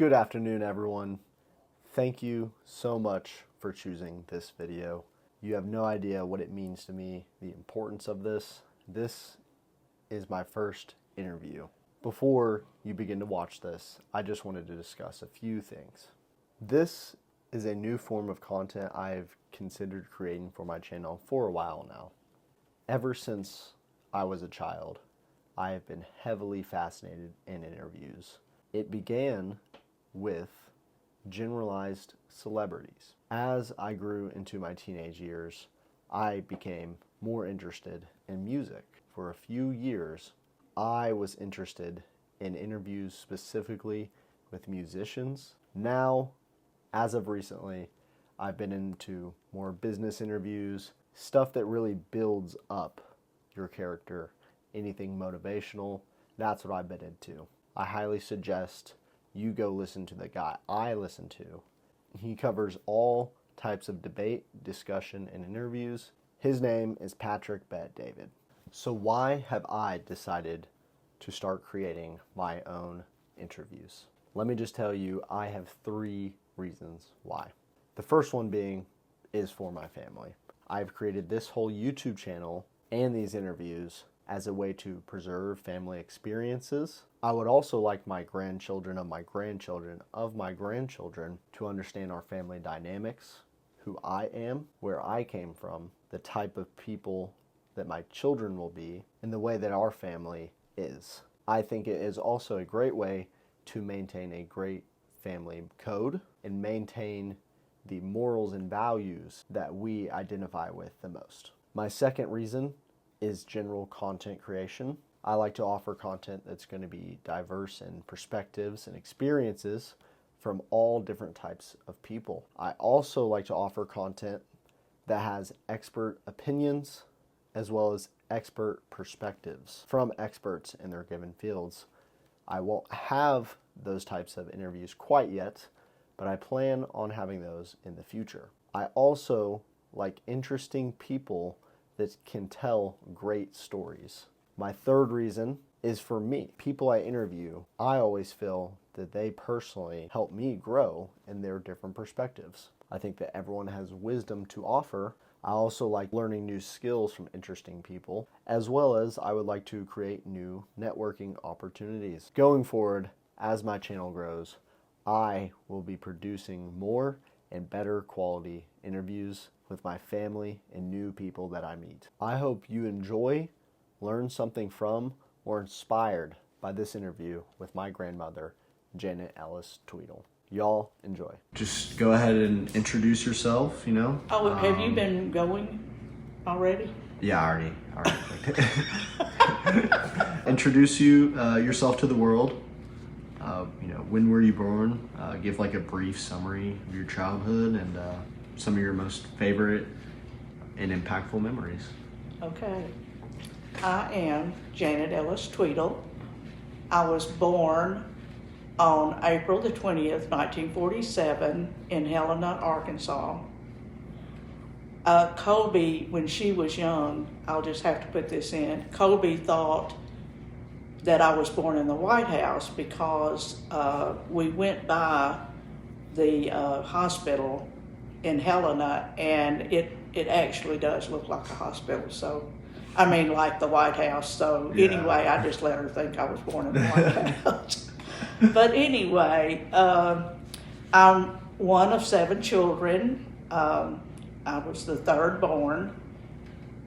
Good afternoon, everyone. Thank you so much for choosing this video. You have no idea what it means to me, the importance of this. This is my first interview. Before you begin to watch this, I just wanted to discuss a few things. This is a new form of content I've considered creating for my channel for a while now. Ever since I was a child, I have been heavily fascinated in interviews. It began with generalized celebrities. As I grew into my teenage years, I became more interested in music. For a few years, I was interested in interviews specifically with musicians. Now, as of recently, I've been into more business interviews, stuff that really builds up your character, anything motivational. That's what I've been into. I highly suggest you go listen to the guy I listen to. He covers all types of debate, discussion, and interviews. His name is Patrick Bet-David. So why have I decided to start creating my own interviews? Let me just tell you, I have 3 reasons why. The first one being is for my family. I've created this whole YouTube channel and these interviews as a way to preserve family experiences. I would also like my grandchildren of my grandchildren of my grandchildren to understand our family dynamics, who I am, where I came from, the type of people that my children will be, and the way that our family is. I think it is also a great way to maintain a great family code and maintain the morals and values that we identify with the most. My second reason is general content creation. I like to offer content that's going to be diverse in perspectives and experiences from all different types of people. I also like to offer content that has expert opinions as well as expert perspectives from experts in their given fields. I won't have those types of interviews quite yet, but I plan on having those in the future. I also like interesting people that can tell great stories. My third reason is for me. People I interview, I always feel that they personally help me grow in their different perspectives. I think that everyone has wisdom to offer. I also like learning new skills from interesting people, as well as I would like to create new networking opportunities. Going forward, as my channel grows, I will be producing more and better quality interviews with my family and new people that I meet. I hope you enjoy, learn something from, or inspired by this interview with my grandmother, Janet Ellis Tweedle. Y'all enjoy. Just go ahead and introduce yourself, you know. Oh, have you been going already? Yeah, I already. Introduce yourself to the world. When were you born? Give like a brief summary of your childhood and some of your most favorite and impactful memories. Okay. I am Janet Ellis Tweedle. I was born on April the 20th, 1947 in Helena, Arkansas. Colby, when she was young, I'll just have to put this in, Colby thought that I was born in the White House because we went by the hospital in Helena, and it actually does look like a hospital. So, I mean, like the White House. So Anyway, I just let her think I was born in the White House. But anyway, I'm one of 7 children. I was the 3rd born.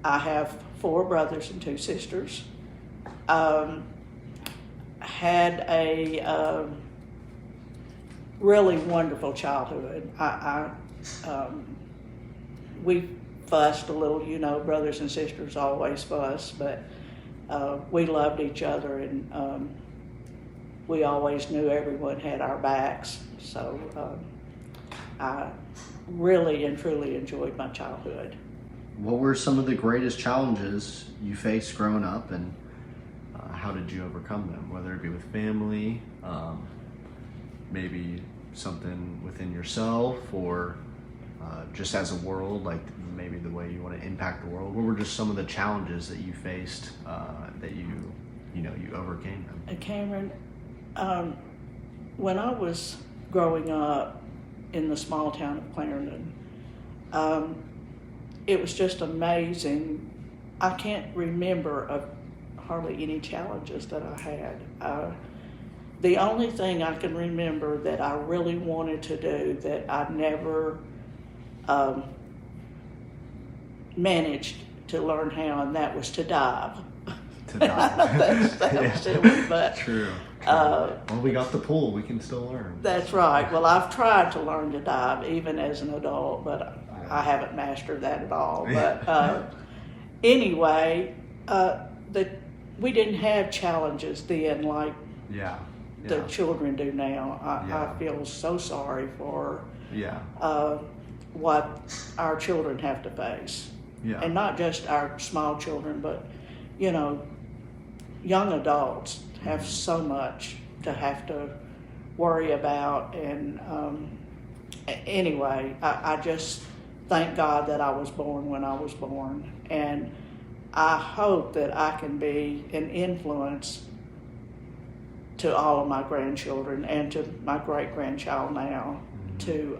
I have 4 brothers and 2 sisters. Had a really wonderful childhood. We fussed a little, brothers and sisters always fuss, but we loved each other, and we always knew everyone had our backs. So I really and truly enjoyed my childhood. What were some of the greatest challenges you faced growing up, and how did you overcome them? Whether it be with family, maybe something within yourself, or just as a world, like maybe the way you want to impact the world. What were just some of the challenges that you faced that you overcame them? Cameron, when I was growing up in the small town of Clarendon, it was just amazing. I can't remember of hardly any challenges that I had. The only thing I can remember that I really wanted to do that I never managed to learn how, and that was to dive. To dive. That's silly, but True. Uh, Well, we got the pool. We can still learn. that's right. Well, I've tried to learn to dive even as an adult, but I haven't mastered that at all. But anyway, we didn't have challenges then like Yeah. the children do now. Yeah. I feel so sorry for Yeah. what our children have to face. Yeah. And not just our small children, but, you know, young adults have so much to have to worry about. And anyway, I just thank God that I was born when I was born. And I hope that I can be an influence to all of my grandchildren and to my great-grandchild now to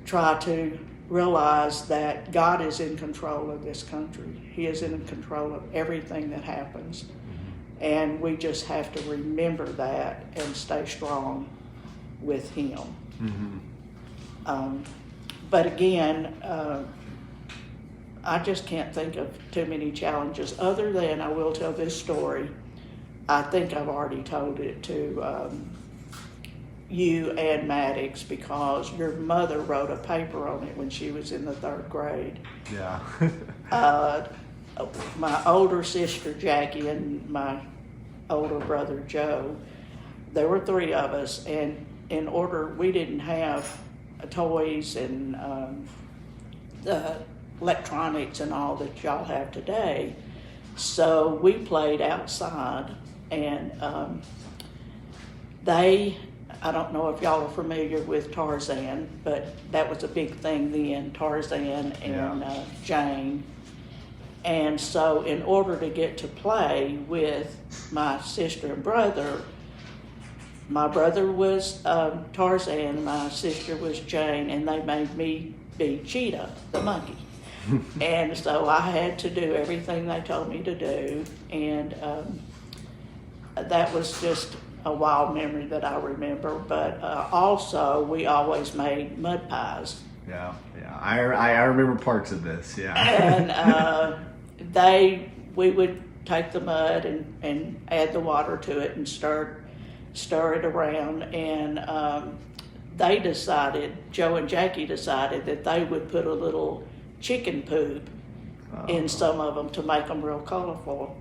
try to realize that God is in control of this country. He is in control of everything that happens. And we just have to remember that and stay strong with Him. But again, I just can't think of too many challenges other than I will tell this story. I think I've already told it to you and Maddox because your mother wrote a paper on it when she was in the 3rd grade. Yeah. My older sister Jackie and my older brother Joe, there were 3 of us, and in order, we didn't have toys and the electronics and all that y'all have today, so we played outside. And I don't know if y'all are familiar with Tarzan, but that was a big thing then, Tarzan and Jane. And so in order to get to play with my sister and brother, my brother was Tarzan, my sister was Jane, and they made me be Cheetah, the monkey. And so I had to do everything they told me to do, and that was just a wild memory that I remember. But also, we always made mud pies. Yeah. I remember parts of this. Yeah. And we would take the mud and add the water to it and stir it around. And they decided, Joe and Jackie decided that they would put a little chicken poop in some of them to make them real colorful.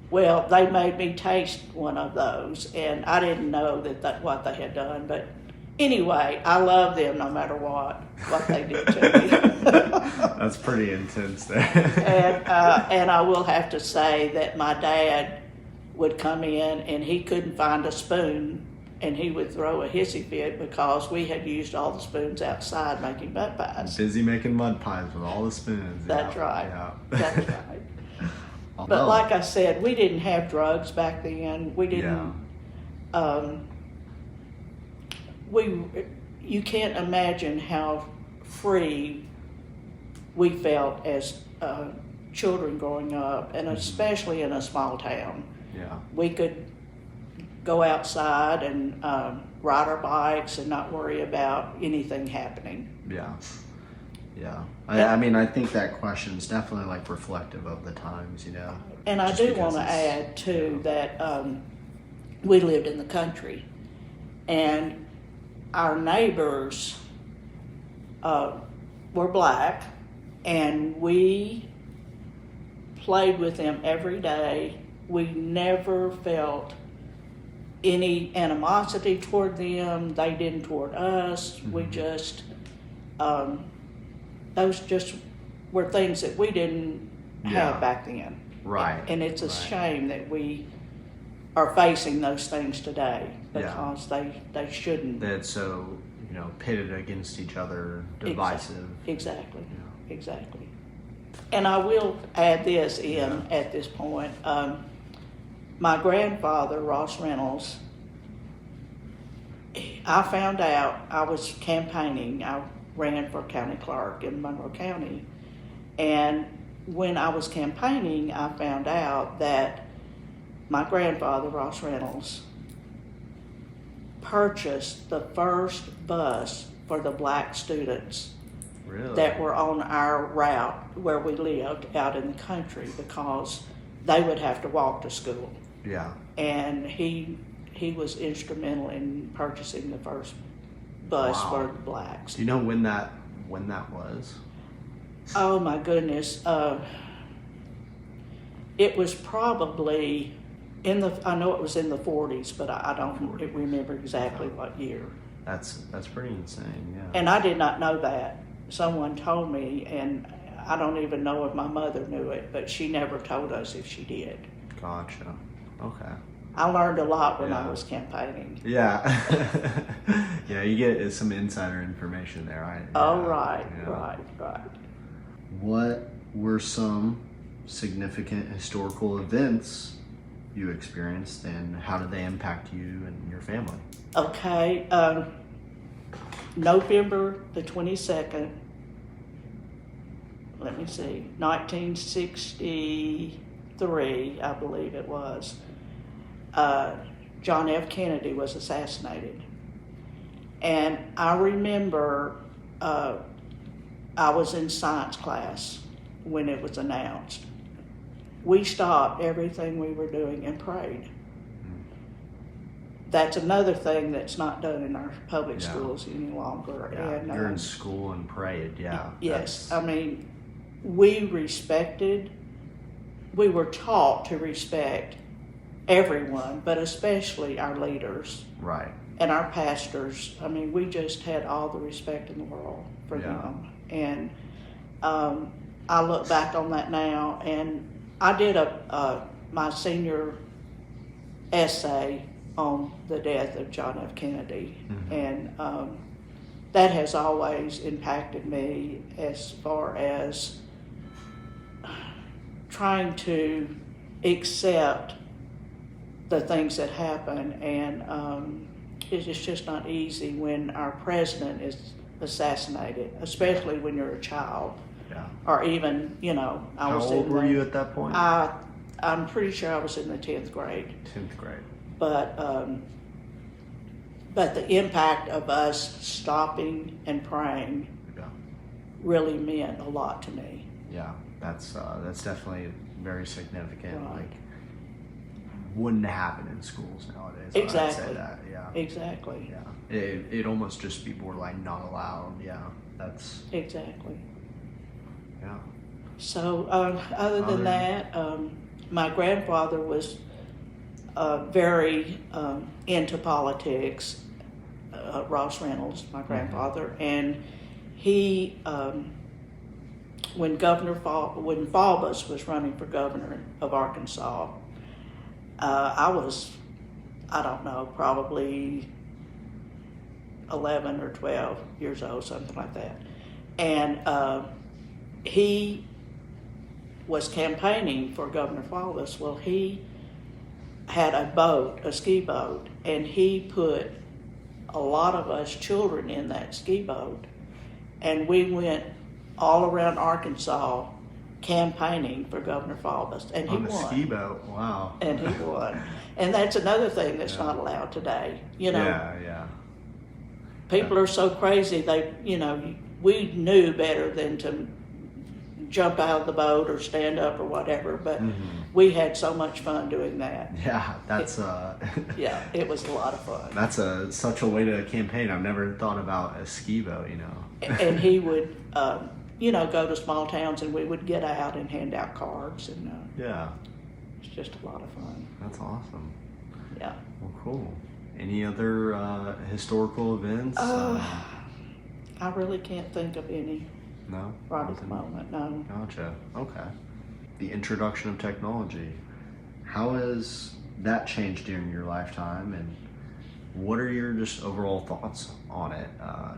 Well, they made me taste one of those, and I didn't know that what they had done. But anyway, I love them no matter what they did to me. That's pretty intense there. And I will have to say that my dad would come in and he couldn't find a spoon, and he would throw a hissy fit because we had used all the spoons outside making mud pies. Busy making mud pies with all the spoons. That's right. Yeah. That's right. But like I said, we didn't have drugs back then. We didn't. You can't imagine how free we felt as children growing up, and especially in a small town. Yeah. We could go outside and ride our bikes and not worry about anything happening. Yeah. I mean, I think that question is definitely like reflective of the times, you know. And I Just do because want to it's- add too that we lived in the country, and our neighbors were black, and we played with them every day. We never felt any animosity toward them. They didn't toward us. We just those just were things that we didn't have back then. Right. And it's a shame that we are facing those things today because they shouldn't. That's so, you know, pitted against each other, divisive. Exactly. Yeah. Exactly. And I will add this in at this point. My grandfather, Ross Reynolds, I found out I was campaigning. I ran for county clerk in Monroe County. And when I was campaigning, I found out that my grandfather, Ross Reynolds, purchased the first bus for the black students Really? that were on our route where we lived out in the country, because they would have to walk to school. Yeah. And he was instrumental in purchasing the first bus Wow. for the blacks. Do you know when that was? Oh my goodness. It was probably I know it was in the 40s, but I don't remember exactly what year. That's pretty insane. Yeah. And I did not know that. Someone told me, and I don't even know if my mother knew it, but she never told us if she did. Gotcha. Okay. I learned a lot when I Yeah. was campaigning. Yeah. Yeah, you get some insider information there. Oh, Yeah, right, yeah. right. What were some significant historical events you experienced, and how did they impact you and your family? Okay, November the 22nd, let me see, 1963, I believe it was, John F. Kennedy was assassinated. And I remember I was in science class when it was announced. We stopped everything we were doing and prayed. That's another thing that's not done in our public Yeah. schools any longer. Yeah, And you're in school and prayed. Yeah. yes, that's- I mean, we were taught to respect everyone, but especially our leaders right. and our pastors. I mean, we just had all the respect in the world for Yeah. them. And I look back on that now, and I did my senior essay on the death of John F. Kennedy, Mhm. and that has always impacted me as far as trying to accept the things that happen, and it's just not easy when our president is assassinated, especially when you're a child, Yeah. or even, I How was old in were the, you at that point? I'm pretty sure I was in the 10th grade. 10th grade. But the impact of us stopping and praying Yeah. really meant a lot to me. Yeah. That's definitely very significant. Right. Like, wouldn't happen in schools nowadays. I'd say Exactly. that. Yeah. Exactly. Yeah. It'd almost just be borderline not allowed. Yeah. That's, Exactly. yeah. So, other than that, my grandfather was very into politics, Ross Reynolds, my grandfather, and he, when Faubus was running for governor of Arkansas, I was, I don't know, probably 11 or 12 years old, something like that. And he was campaigning for Governor Faubus. Well, he had a boat, a ski boat, and he put a lot of us children in that ski boat, and we went all around Arkansas campaigning for Governor Faubus, and he On a won. ski boat. Wow. And he won. And that's another thing that's not allowed today. Yeah. People are so crazy, we knew better than to jump out of the boat or stand up or whatever, but we had so much fun doing that. Yeah. That's Yeah, it was a lot of fun. that's such a way to campaign. I've never thought about a ski boat. And he would, go to small towns, and we would get out and hand out cards, and Yeah. it's just a lot of fun. That's awesome. Yeah. Well, cool. Any other historical events? I really can't think of any No. right at the Nothing? moment, no. Gotcha. Okay. The introduction of technology. How has that changed during your lifetime, and what are your just overall thoughts on it,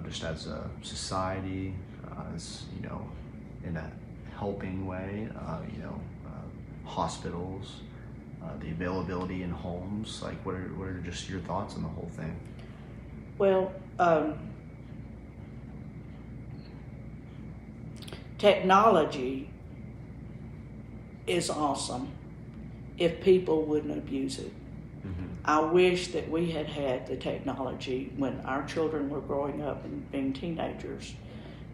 just as a society, as in a helping way, hospitals, the availability in homes? Like, what are just your thoughts on the whole thing? Well, technology is awesome if people wouldn't abuse it. I wish that we had had the technology when our children were growing up and being teenagers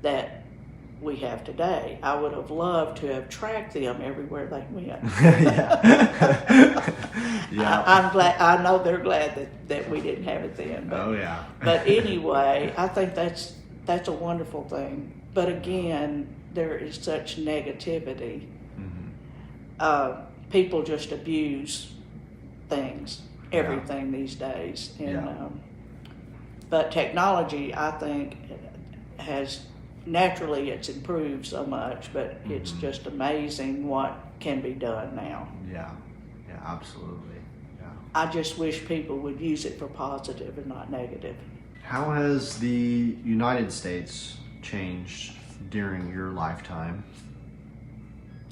that we have today. I would have loved to have tracked them everywhere they went. Yeah. I'm glad. I know they're glad that we didn't have it then. But, Oh yeah. but anyway, I think that's a wonderful thing. But again, there is such negativity. People just abuse things, everything these days. And but technology, I think, has naturally it's improved so much, but it's just amazing what can be done now. Yeah, absolutely. Yeah. I just wish people would use it for positive and not negative. How has the United States changed during your lifetime?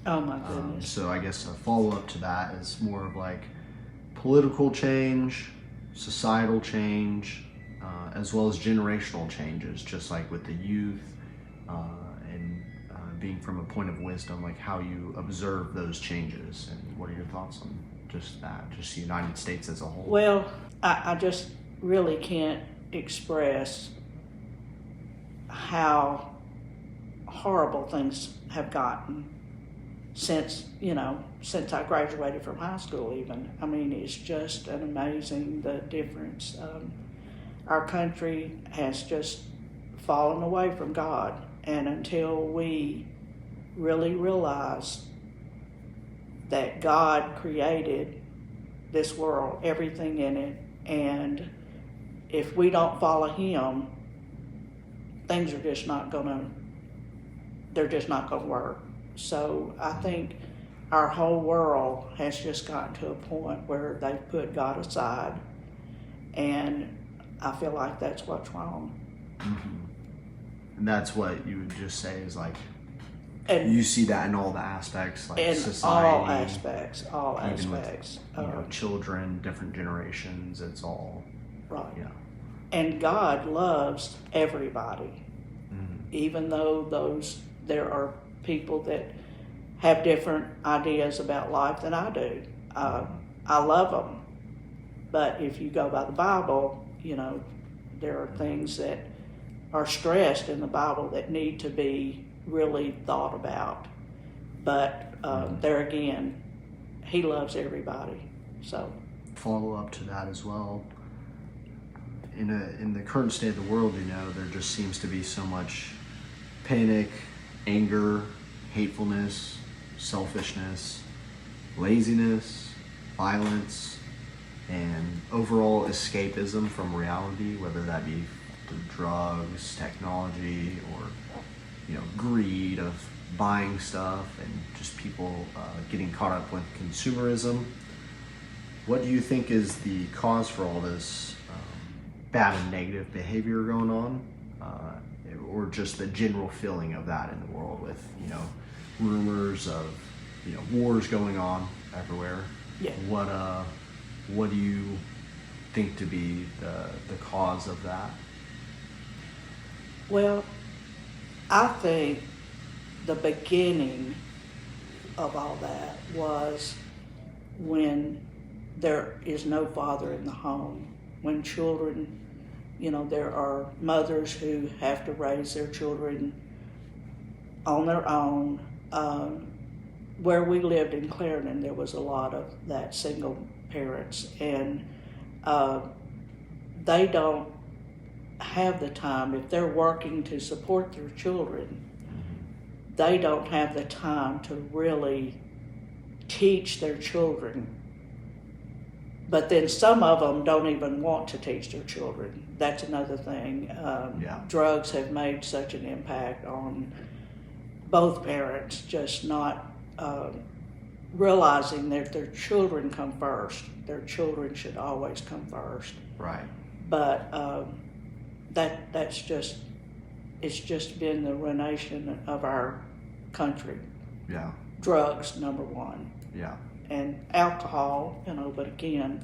Oh my goodness. So I guess a follow-up to that is more of like political change, societal change, as well as generational changes, just like with the youth and being from a point of wisdom, like how you observe those changes, and what are your thoughts on just that, just the United States as a whole? Well, I just really can't express how horrible things have gotten since I graduated from high school even. I mean, it's just an amazing, the difference. Our country has just fallen away from God, and until we really realize that God created this world, everything in it, and if we don't follow Him, things are just not gonna work. So I think our whole world has just gotten to a point where they've put God aside, and I feel like that's what's wrong. And that's what you would just say is like, And you see that in all the aspects, like in society, all aspects, even with, children, different generations, it's all, right. yeah. And God loves everybody, even though there are people that have different ideas about life than I do. I love them, but if you go by the Bible, there are things that are stressed in the Bible that need to be really thought about. But there again, He loves everybody. So Follow up to that as well. In the current state of the world, there just seems to be so much panic, anger, hatefulness, selfishness, laziness, violence, and overall escapism from reality, whether that be through drugs, technology, or greed of buying stuff, and just people getting caught up with consumerism. What do you think is the cause for all this bad and negative behavior going on, or just the general feeling of that in the world with rumors of wars going on everywhere? yeah. What do you think to be the cause of that? Well, I think the beginning of all that was when there is no father in the home, when children, there are mothers who have to raise their children on their own. Where we lived in Clarendon, there was a lot of that, single parents, and they don't have the time. If they're working to support their children, they don't have the time to really teach their children. But then some of them don't even want to teach their children. That's another thing. Drugs have made such an impact on both parents, just not realizing that their children come first. Their children should always come first. Right. But it's just been the ruination of our country. Yeah. Drugs, number one. Yeah. And alcohol, but again,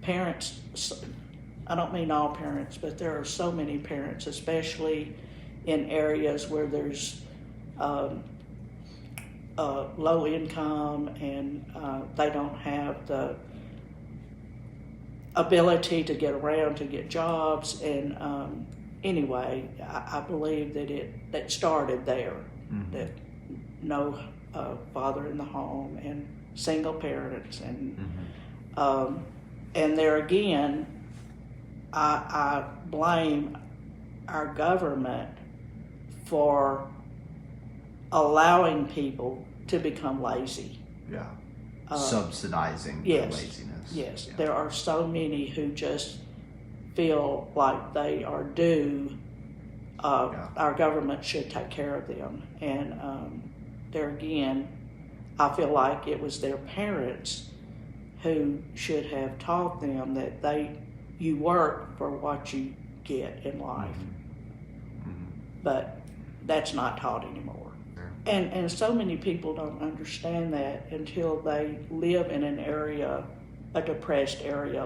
parents I don't mean all parents, but there are so many parents, especially in areas where there's low income and they don't have the ability to get around to get jobs. And anyway, I believe that started there, that no father in the home and single parents. And there again, I blame our government for allowing people to become lazy. Yeah. Subsidizing Yes. the laziness. Yes, Yeah. there are so many who just feel like they are due. Our government should take care of them. And there again, I feel like it was their parents who should have taught them that you work for what you get in life. But that's not taught anymore. And so many people don't understand that until they live in an area, a depressed area,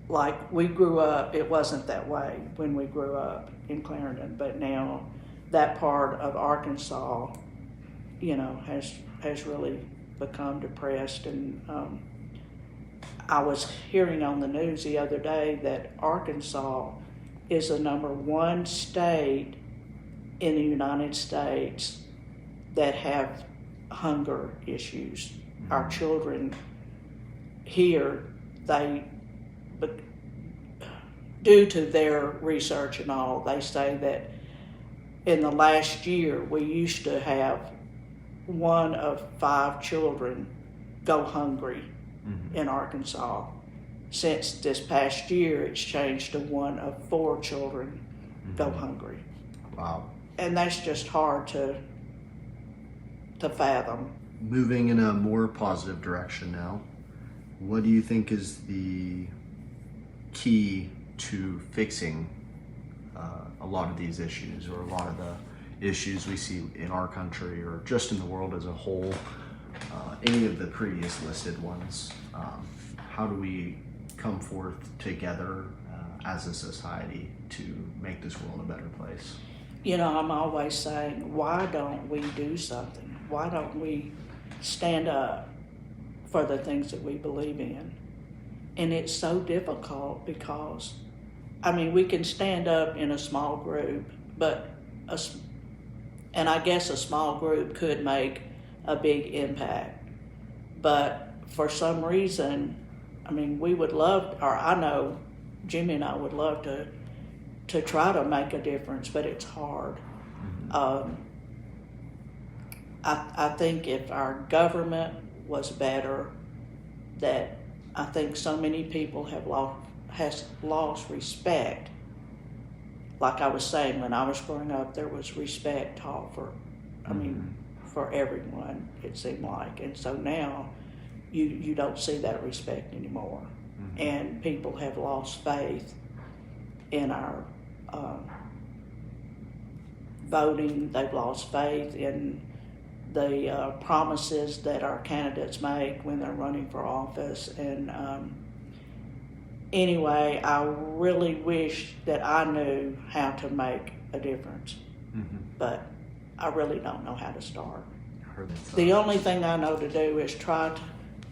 like we grew up. It wasn't that way when we grew up in Clarendon, but now that part of Arkansas, has really become depressed. And I was hearing on the news the other day that Arkansas is the #1 state in the United States that have hunger issues. Our children here, due to their research and all, they say that in the last year we used to have 1 of 5 children go hungry in Arkansas. Since this past year, it's changed to 1 of 4 children go hungry. Wow. And that's just hard to fathom. Moving in a more positive direction now, what do you think is the key to fixing a lot of these issues, or a lot of the issues we see in our country or just in the world as a whole, any of the previous listed ones? How do we come forth together as a society to make this world a better place? I'm always saying, why don't we do something? Why don't we stand up for the things that we believe in? And it's so difficult because, we can stand up in a small group, and I guess a small group could make a big impact. But for some reason, we would love, or I know Jimmy and I would love to try to make a difference, but it's hard. I think if our government was better, that I think so many people has lost respect. Like I was saying, when I was growing up, there was respect taught for everyone, it seemed like. And so now you don't see that respect anymore. And people have lost faith in our voting. They've lost faith in the promises that our candidates make when they're running for office. And anyway, I really wish that I knew how to make a difference, but I really don't know how to start. The only thing I know to do is try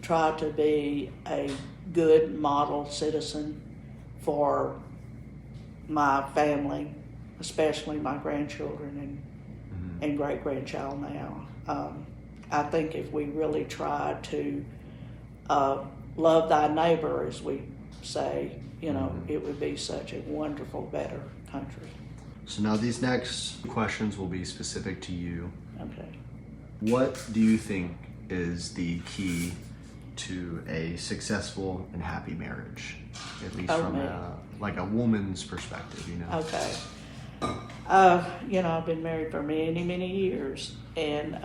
to be a good model citizen for my family, especially my grandchildren and great-grandchild now. I think if we really tried to love thy neighbor, as we say, it would be such a wonderful, better country. So now these next questions will be specific to you. Okay. What do you think is the key to a successful and happy marriage? At least from a woman's perspective, Okay. I've been married for many, many years, and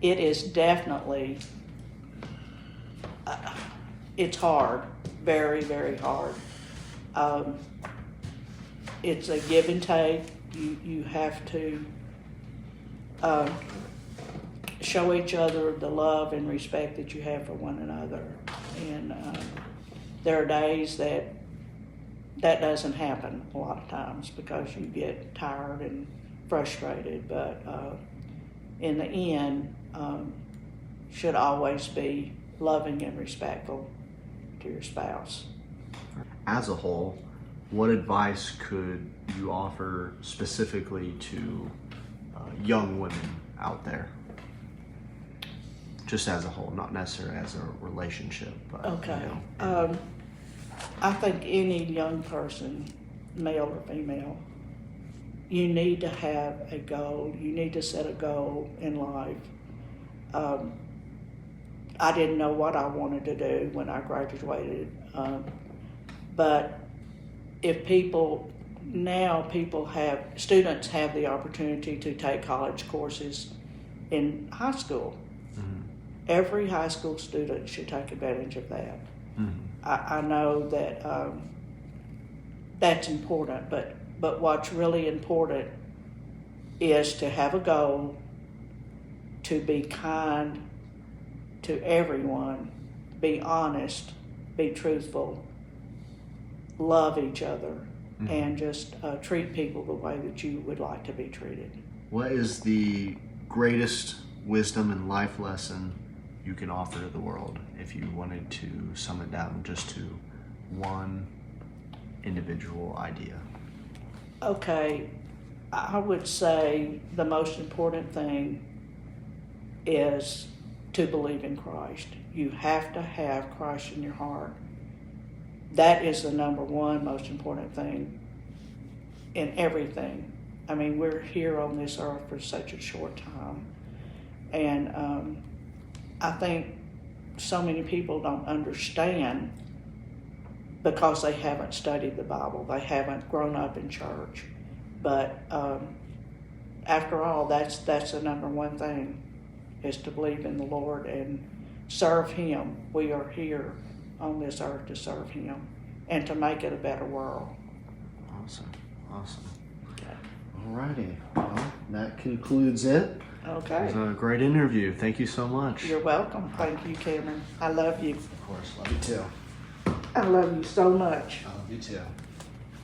it is definitely, it's hard, very, very hard. It's a give and take. You have to show each other the love and respect that you have for one another. And there are days that doesn't happen a lot of times because you get tired and frustrated. But in the end, should always be loving and respectful to your spouse. As a whole, what advice could you offer specifically to young women out there? Just as a whole, not necessarily as a relationship, but Okay. you know. I think any young person, male or female, you need to have a goal. You need to set a goal in life. I didn't know what I wanted to do when I graduated, but if students have the opportunity to take college courses in high school. Mhm. Every high school student should take advantage of that. Mhm. I know that that's important, but what's really important is to have a goal, to be kind to everyone, be honest, be truthful, love each other, Mhm. and just treat people the way that you would like to be treated. What is the greatest wisdom and life lesson you can offer to the world if you wanted to sum it down just to one individual idea? Okay, I would say the most important thing is to believe in Christ. You have to have Christ in your heart. That is the number one most important thing in everything. I mean, we're here on this earth for such a short time. And I think so many people don't understand because they haven't studied the Bible. They haven't grown up in church. But after all, that's the number one thing, is to believe in the Lord and serve Him. We are here on this earth to serve Him and to make it a better world. Awesome. Okay. Alrighty. Well, that concludes it. It Okay. was a great interview. Thank you so much. You're welcome. Thank you, Cameron. I love you. Of course. Love you too. I love you so much. I love you too.